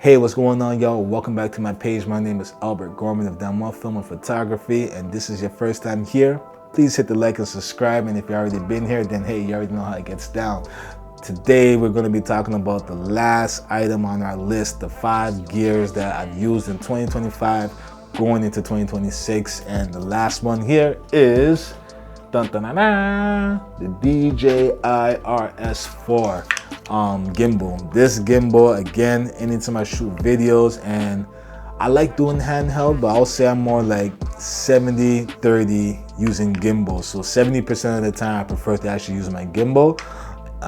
Hey, what's going on, y'all? Welcome back to my page. My name is Albert Gorman of Damoah Film and Photography, and this is your first time here. Please hit the like and subscribe, and if you've already been here, then hey, you already know how it gets down. Today, we're going to be talking about the last item on our list, the 5 gears that I've used in 2025 going into 2026, and the last one here is dun, dun, dun, dun, the DJI RS4 gimbal. This gimbal, again, anytime I shoot videos, and I like doing handheld, but I'll say I'm more like 70-30 using gimbal. So 70% of the time I prefer to actually use my gimbal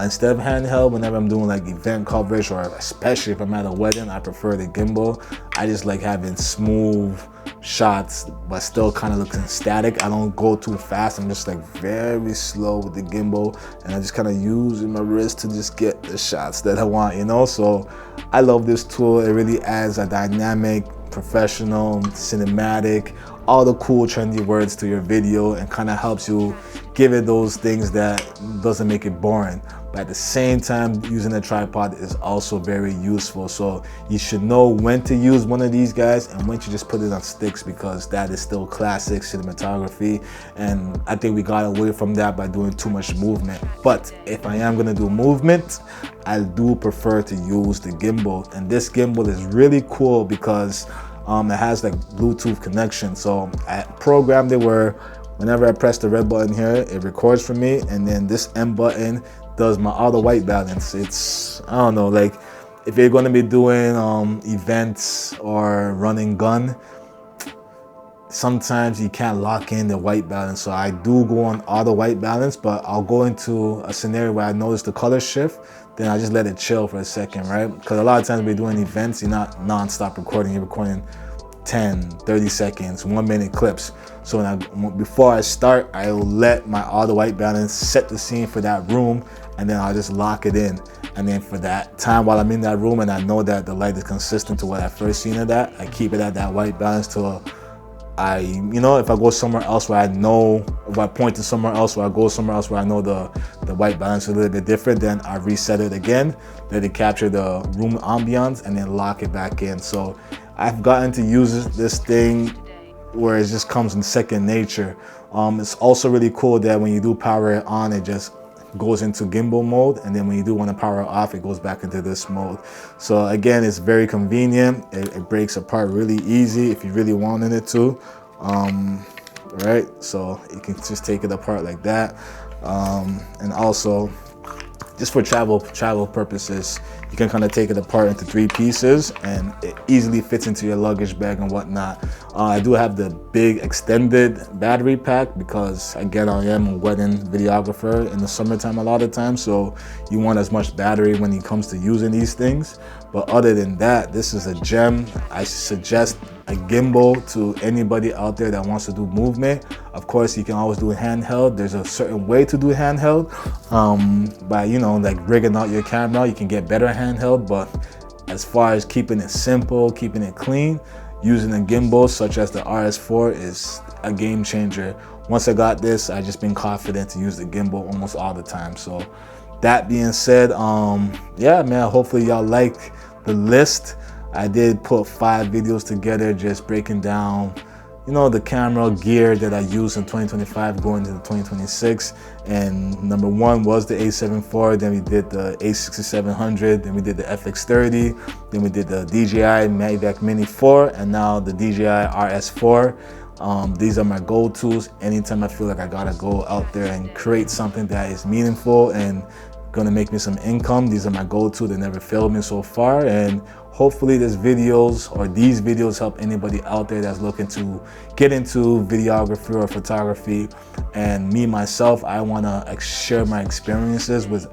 instead of handheld. Whenever I'm doing like event coverage, or especially if I'm at a wedding, I prefer the gimbal. I just like having smooth shots but still kind of looking static. I don't go too fast. I'm just like very slow with the gimbal, and I just kind of use my wrist to just get the shots that I want, you know. So I love this tool. It really adds a dynamic, professional, cinematic, all the cool trendy words to your video, and kind of helps you give it those things that doesn't make it boring. But at the same time, using a tripod is also very useful. So you should know when to use one of these guys and when to just put it on sticks, because that is still classic cinematography. And I think we got away from that by doing too much movement. But if I am gonna do movement, I do prefer to use the gimbal. And this gimbal is really cool because it has like Bluetooth connection. So I programmed it where whenever I press the red button here, it records for me, and then this M button does my auto white balance. It's, I don't know, like if you're going to be doing events or running gun, sometimes you can't lock in the white balance. So I do go on auto white balance, but I'll go into a scenario where I notice the color shift, then I just let it chill for a second, right? Because a lot of times we're doing events, you're not non-stop recording, you're recording 10, 30 seconds, 1 minute clips. So before I start, I'll let my auto white balance set the scene for that room, and then I'll just lock it in. And then for that time while I'm in that room and I know that the light is consistent to what I first seen of that, I keep it at that white balance till if I go somewhere else where I know, if I point to somewhere else, or I go somewhere else where I know the white balance is a little bit different, then I reset it again, let it capture the room ambiance, and then lock it back in. So I've gotten to use this thing where it just comes in second nature. It's also really cool that when you do power it on, it just goes into gimbal mode, and then when you do want to power it off, it goes back into this mode. So again, it's very convenient. It breaks apart really easy if you really wanted it to, right? So you can just take it apart like that, and also just for travel purposes, you can kind of take it apart into 3 pieces, and it easily fits into your luggage bag and whatnot. I do have the big extended battery pack because, again, I am a wedding videographer in the summertime a lot of times, so you want as much battery when it comes to using these things. But other than that, this is a gem. I suggest a gimbal to anybody out there that wants to do movement. Of course, you can always do handheld. There's a certain way to do handheld. By like rigging out your camera, you can get better handheld. But as far as keeping it simple, keeping it clean, using a gimbal such as the RS4 is a game changer. Once I got this, I just been confident to use the gimbal almost all the time. So that being said, yeah, man, hopefully y'all like the list. I did put 5 videos together just breaking down, the camera gear that I used in 2025 going into 2026. And number 1 was the A7 IV, then we did the A6700, then we did the FX30, then we did the DJI Mavic Mini 4, and now the DJI RS4. These are my go-tos anytime I feel like I gotta go out there and create something that is meaningful and gonna make me some income. These are my go-to. They never failed me so far, and hopefully these videos help anybody out there that's looking to get into videography or photography. And me myself, I want to share my experiences with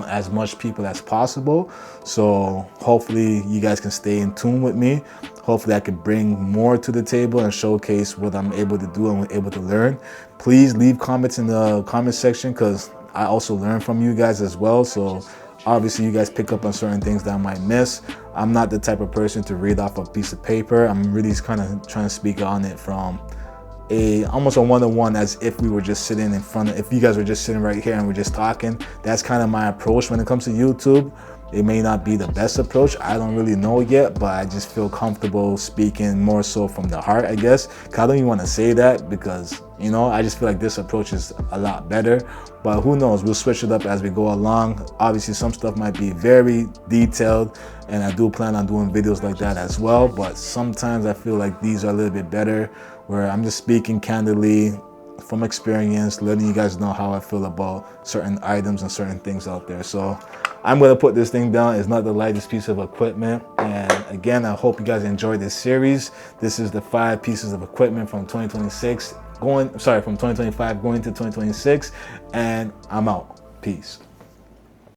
as much people as possible. So hopefully you guys can stay in tune with me. Hopefully I can bring more to the table and showcase what I'm able to do and able to learn. Please leave comments in the comment section, because I also learn from you guys as well. So obviously you guys pick up on certain things that I might miss. I'm not the type of person to read off a piece of paper. I'm really kind of trying to speak on it from almost a one-on-one, as if we were just sitting in front of, if you guys were just sitting right here and we're just talking. That's kind of my approach when it comes to YouTube. It may not be the best approach. I don't really know yet, but I just feel comfortable speaking more so from the heart, I guess. 'Cause I don't even want to say that because, you know, I just feel like this approach is a lot better. But who knows? We'll switch it up as we go along. Obviously, some stuff might be very detailed, and I do plan on doing videos like that as well. But sometimes I feel like these are a little bit better, where I'm just speaking candidly from experience, letting you guys know how I feel about certain items and certain things out there. So I'm gonna put this thing down. It's not the lightest piece of equipment. And again, I hope you guys enjoyed this series. This is the 5 pieces of equipment from 2026 from 2025 going to 2026, and I'm out. Peace.